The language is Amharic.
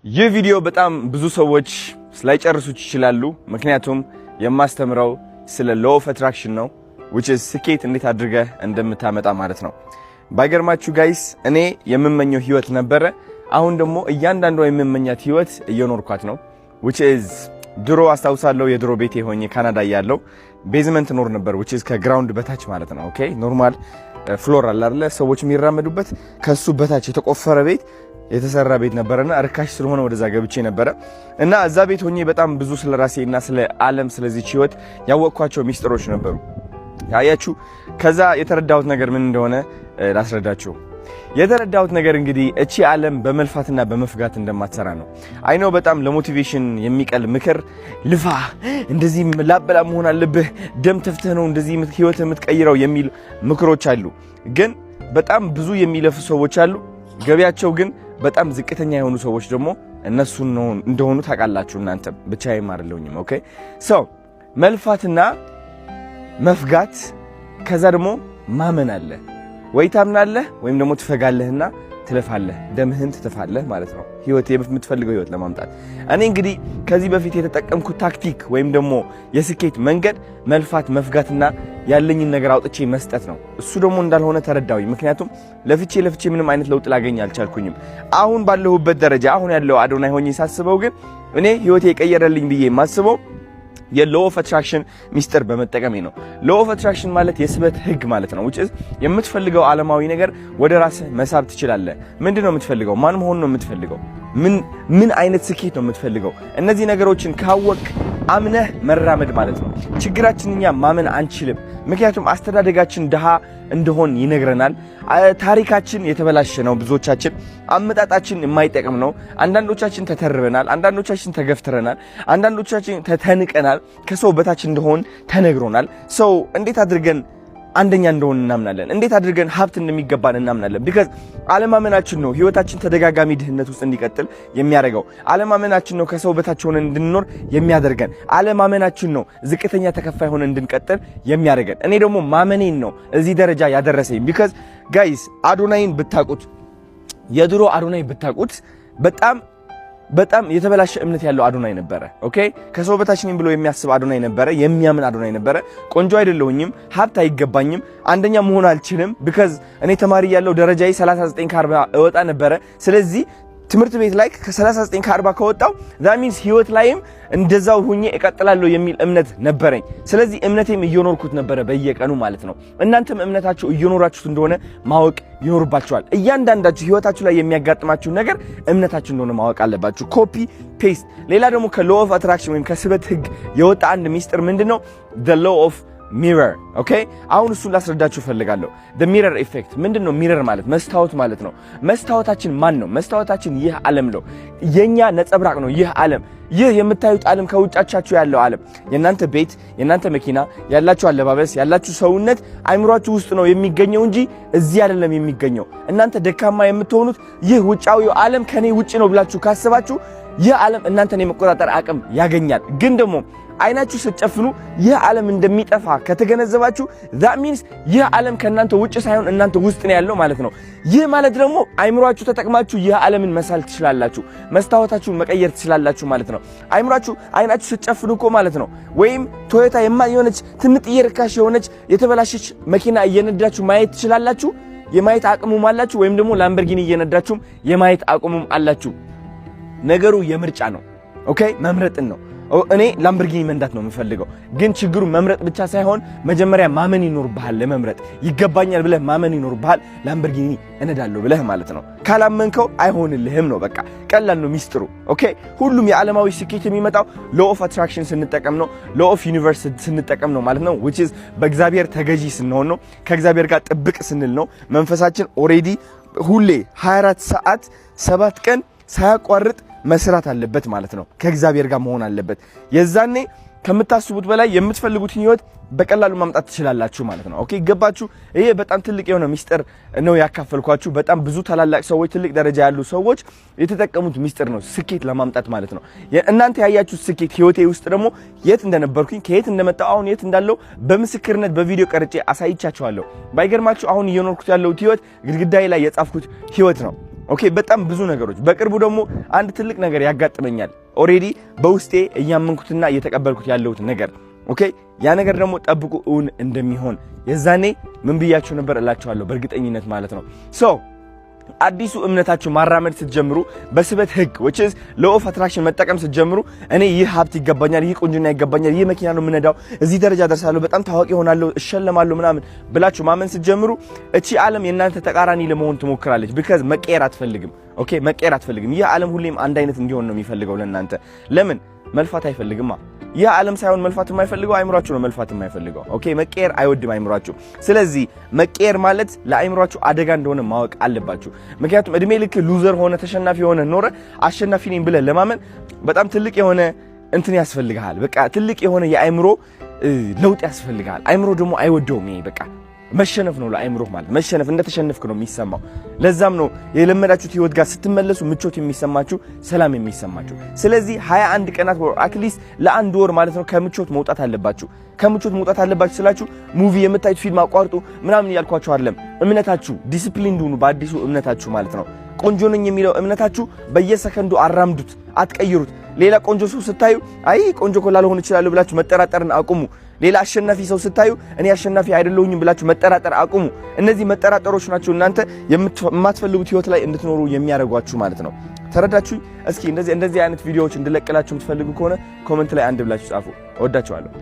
ይህ ቪዲዮ በጣም ብዙ ሰዎች ስላይጨርሱት ይችላሉ። ምክንያቱም የማስተምረው ስለ law of attraction ነው which is ስኬት እንዴት አድርገህ እንደምታመጣ ማለት ነው። ባይገርማችሁ ጋይስ እኔ የምመኘው ህይወት ነበረ። አሁን ደግሞ እያንዳንዱ የምመኛት ህይወት እየኖርኳት ነው which is ድሮ አስታውሳለሁ የድሮ ቤቴ ሆኜ ካናዳ ያለው ቤዝመንት ኖር ነበር which is ከግራውንድ በታች ማለት ነው። ኦኬ ኖርማል ፍሎር አለ አይደል ሰዎች የሚራመዱበት ከሱ በታች የተቆፈረ ቤት የተሰራ ቤት ነበርና አርካሽ ስለሆነ ወደዛ ገብቼ ነበር እና እዛ ቤት ሆኜ በጣም ብዙ ስለራሴና ስለ ዓለም ስለዚህ ህይወት ያወቅኳቸው ሚስጥሮች ነበሩ። ያያችሁ ከዛ የተረዳሁት ነገር ምን እንደሆነ ላስረዳችሁ። የተረዳሁት ነገር እንግዲህ እቺ ዓለም በመልፋትና በመፍጋት እንደማትሰራ ነው። አይ ነው በጣም ለሞቲቬሽን የሚቀል ምክር ልፋ እንደዚህ ላበላ መሆን አለብህ ደም ተፍተህ ነው እንደዚህ ህይወት የምትቀይረው የሚል ምክሮች አሉ። ግን በጣም ብዙ የሚለፉ ሰዎች አሉ። ገቢያቸው ግን በጣም ዝቅተኛ የሆኑ ሰዎች ደግሞ እነሱ እንደሆኑ ታውቃላችሁ እናንተ ብቻዬም አይደለሁኝም። ኦኬ ሶ መልፋትና መፍጋት ከዛ ደግሞ ማመን አለ። ወይ ታምናለህ ወይም ደግሞ ትፈጋለህና ትለፋለህ ደምህን ትተፋለህ ማለት ነው ህይወት የምትፈልገው ህይወት ለማምጣት። እኔ እንግዲህ ከዚህ በፊት የተጠቀምኩት ታክቲክ ወይም ደግሞ የስኬት መንገድ መልፋት መፍጋትና ያለኝን ነገር አውጥቼ መስጠት ነው። እሱ ደግሞ እንዳልሆነ ተረዳሁኝ። ምክንያቱም ለፍቼ ምንም አይነት ለውጥ ላገኝ አልቻልኩኝም። አሁን ባለሁበት ደረጃ አሁን ያለው አዶናይ ሆኜ ሳስበው ግን እኔ ህይወቴ የቀየረልኝ ብዬ የማስበው የlaw of attraction ሚስጥር በመጠቀሜ ነው። law of attraction ማለት የስበት ህግ ማለት ነው which is የምትፈልገው ዓለማዊ ነገር ወደ ራስህ መሳብ ትችላለህ። ምንድነው የምትፈልገው? ማን መሆን ነው የምትፈልገው? ምን አይነት ስኬት ነው የምትፈልገው? እነዚህ ነገሮችን ካወቅ አምነህ መራመድ ማለት ነው። ችግራችን እኛ ማመን አንችልም። ምክንያቱም አስተዳደጋችን ድሃ እንደሆን ይነግረናል። ታሪካችን የተበላሸ ነው። ብዙዎቻችን አመጣጣችን የማይጠቅም ነው። አንዳንዶቻችን ተተርበናል፣ አንዳንዶቻችን ተገፍትረናል፣ አንዳንዶቻችን ተተንቀናል። ከሰው በታች እንደሆን ተነግሮናል። ሰው እንዴት አድርገን አንደኛ እንደሆን እናምናለን? እንዴት አድርገን ሀብት እንደሚገባን እናምናለን? because አለማመናችን ነው ህይወታችን ተደጋጋሚ ድህነት ውስጥ እንዲቀጥል የሚያደርገው። አለማመናችን ነው ከሰው በታች ሆነን እንድንኖር የሚያደርገን። አለማመናችን ነው ዝቅተኛ ተከፋይ ሆነን እንድንቀጥል የሚያደርገን። እኔ ደግሞ ማመኔን ነው እዚህ ደረጃ ያደረሰኝ። because guys አዶናይን ብታቁት የድሮ አዶናይ ብታቁት በጣም የተበላሸ እምነት ያለው አዶናይ ነበረ። ኦኬ ከሰው በታች ነኝ ብሎ የሚያስብ አዶናይ ነበረ። የሚያምን አዶናይ ነበረ። ቆንጆ አይደለሁኝም፣ ሀብት አይገባኝም፣ አንደኛ መሆን አልችልም because እኔ ተማሪ ያለው ደረጃዬ 39 ከ40 እወጣ ነበረ። ስለዚህ ትምህርት ቤት ላይ ከ39 ከ40 ከወጣው that means ህይወት ላይም እንደዛው ሆኜ እቀጥላለሁ የሚል እምነት ነበረኝ። ስለዚህ እምነቴም እየኖርኩት ነበረ በየቀኑ ማለት ነው። እናንተም እምነታችሁ እየኖራችሁት እንደሆነ ማወቅ ይኖርባችኋል። እያንዳንዳችሁ ህይወታችሁ ላይ የሚያጋጥማችሁ ነገር እምነታችሁ እንደሆነ ማወቅ አለባችሁ። ኮፒ ፔስት። ሌላ ደግሞ ከlaw of attraction ወይም ከስበት ህግ የወጣ አንድ ሚስጥር ምንድነው? the law of mirror። ኦኬ አሁን እሱን ላስረዳችሁ ፈልጋለሁ። the mirror effect ምንድነው? ሚረር ማለት መስታወት ማለት ነው። መስታወታችን ማን ነው? መስታወታችን ይህ ዓለም ነው። የኛ ነጸብራቅ ነው ይህ ዓለም። ይህ የምታዩት ዓለም ከውጫቻችሁ ያለው ዓለም የናንተ ቤት፣ የናንተ መኪና፣ ያላችሁ አለባበስ፣ ያላችሁ ሰውነት አይምሯችሁ ውስጥ ነው የሚገኘው እንጂ እዚህ አይደለም የሚገኘው። እናንተ ደካማ የምትሆኑት ይህ ውጫዊው ዓለም ከኔ ውጪ ነው ብላችሁ ካሰባችሁ ይህ ዓለም እናንተን የመቆጣጠር አቅም ያገኛል። ግን ደግሞ አይናችሁ ስትጨፍኑ ይህ ዓለም እንደሚጠፋ ከተገነዘባችሁ that means ይህ ዓለም ከናንተ ውጭ ሳይሆን እናንተ ውስጥ ነው ያለው ማለት ነው። ይህ ማለት ደግሞ አይምሯችሁ ተጠቅማችሁ ይህ ዓለምን መሳል ትችላላችሁ፣ መስታወታችሁን መቀየር ትችላላችሁ ማለት ነው። አይናችሁ ስትጨፍኑ እኮ ማለት ነው ወይም ቶዮታ የማይሆነች ትንጥዬ ርካሽ የሆነች የተበላሸች መኪና እየነዳችሁ ማየት ትችላላችሁ፣ የማየት አቅሙም አላችሁ። ወይም ደግሞ ላምበርጊኒ እየነዳችሁ የማየት አቅሙም አላችሁ። ነገሩ የምርጫ ነው። ኦኬ መምረጥን ነው። እኔ ላምበርጊኒ መንዳት ነው የምፈልገው። ግን ችግሩ መምረጥ ብቻ ሳይሆን መጀመሪያ ማመን ይኖርብሃል። ለመምረጥ ይገባኛል ብለህ ማመን ይኖርብሃል። ላምበርጊኒ እነዳለሁ ብለህ ማለት ነው። ካላመንከው አይሆንልህም ነው። በቃ ቀላል ነው ሚስጥሩ። ኦኬ ሁሉም የዓለማዊ ስኬት የሚመጣው law of attraction ስንጠቀም ነው። law of universe ስንጠቀም ነው ማለት ነው which is በእግዚአብሔር ተገዢ ስንሆን ነው። ከእግዚአብሔር ጋር ጥብቅ ስንል ነው። መንፈሳችን ኦሬዲ ሁሌ 24 ሰዓት 7 ቀን ሳያቋርጥ መስራት አለበት ማለት ነው። ከእግዚአብሔር ጋር መሆን አለበት። የዛኔ ከምታስቡት በላይ የምትፈልጉትን ህይወት በቀላሉ ማምጣት ትችላላችሁ ማለት ነው። ኦኬ ገባችሁ? ይሄ በጣም ትልቅ የሆነ ሚስጥር ነው ያካፈልኳችሁ። በጣም ብዙ ታላላቅ ሰዎች ትልቅ ደረጃ ያሉ ሰዎች የተጠቀሙት ሚስጥር ነው ስኬት ለማምጣት ማለት ነው። እናንተ ያያችሁት ስኬት ህይወቴ ውስጥ ደግሞ የት እንደነበርኩኝ ከየት እንደመጣው አሁን የት እንዳለው በምስክርነት በቪዲዮ ቀርጬ አሳይቻችኋለሁ። ባይገርማችሁ አሁን እየኖርኩት ያለው ህይወት ግድግዳዬ ላይ የጻፍኩት ህይወት ነው። ኦኬ በጣም ብዙ ነገሮች። በቅርቡ ደግሞ አንድ ትልቅ ነገር ያጋጥመኛል ኦሬዲ በውስጤ እያመንኩትና እየተቀበልኩት ያለሁት ነገር ኦኬ ያ ነገር ደግሞ ጠብቁ እውን እንደሚሆን የዛኔ ምን ብያችሁ ነበር እላችኋለሁ በእርግጠኝነት ማለት ነው። ሶ አዲሱ እምነታችሁ ማራመድ ስትጀምሩ በስበት ህግ which is law of attraction መጠቀም ስትጀምሩ እኔ ይህ ሀብት ይገባኛል፣ ይህ ቁንጅና ይገባኛል፣ ይህ መኪና ነው የምነዳው፣ እዚህ ደረጃ ደርሳለሁ፣ በጣም ታዋቂ ሆናለሁ፣ እሸለማለሁ ምናምን ብላችሁ ማመን ስትጀምሩ እቺ ዓለም የእናንተ ተቃራኒ ለመሆን ትሞክራለች። because መቀየር አትፈልግም። ኦኬ መቀየር አትፈልግም። ይህ ዓለም ሁሌም አንድ አይነት እንዲሆን ነው የሚፈልገው ለእናንተ። ለምን መልፋት አይፈልግማ። ይህ ዓለም ሳይሆን መልፋት የማይፈልገው አይምሯችሁ ነው መልፋት የማይፈልገው። ኦኬ መቀየር አይወድም አይምሯችሁ። ስለዚህ መቀየር ማለት ለአይምሯችሁ አደጋ እንደሆነ ማወቅ አለባችሁ። ምክንያቱም እድሜ ልክ ሉዘር ሆነ ተሸናፊ ሆነ ኖረ አሸናፊ ነኝ ብለህ ለማመን በጣም ትልቅ የሆነ እንትን ያስፈልጋል። በቃ ትልቅ የሆነ የአይምሮ ለውጥ ያስፈልጋል። አይምሮ ደግሞ አይወደውም። ይሄ በቃ መሸነፍ ነው ለአይምሮ ማለት መሸነፍ እንደተሸነፍክ ነው የሚሰማው። ለዛም ነው የለመዳችሁት ህይወት ጋር ስትመለሱ ምቾት የሚሰማችሁ ሰላም የሚሰማችሁ። ስለዚህ 21 ቀናት አትሊስት ለአንድ ወር ማለት ነው ከምቾት መውጣት አለባችሁ። ከምቾት መውጣት አለባችሁ ስላችሁ ሙቪ የምታዩት ፊልም አቋርጡ ምናምን እያልኳችሁ አይደለም። እምነታችሁ ዲሲፕሊን ሁኑ በአዲሱ እምነታችሁ ማለት ነው። ቆንጆ ነኝ የሚለው እምነታችሁ በየሰከንዱ አራምዱት፣ አትቀይሩት። ሌላ ቆንጆ ሰው ስታዩ አይ ቆንጆ እኮ ላልሆን ይችላል ብላችሁ መጠራጠርን አቁሙ። ሌላ አሸናፊ ሰው ስታዩ እኔ አሸናፊ አይደለሁኝም ብላችሁ መጠራጠር አቁሙ። እነዚህ መጠራጠሮች ናቸው እናንተ የማትፈልጉት ህይወት ላይ እንድትኖሩ የሚያደርጓችሁ ማለት ነው። ተረዳችሁ? እስኪ እንደዚህ አይነት ቪዲዮዎች እንድለቅላችሁ የምትፈልጉ ከሆነ ኮሜንት ላይ አንድ ብላችሁ ጻፉ። እወዳችኋለሁ።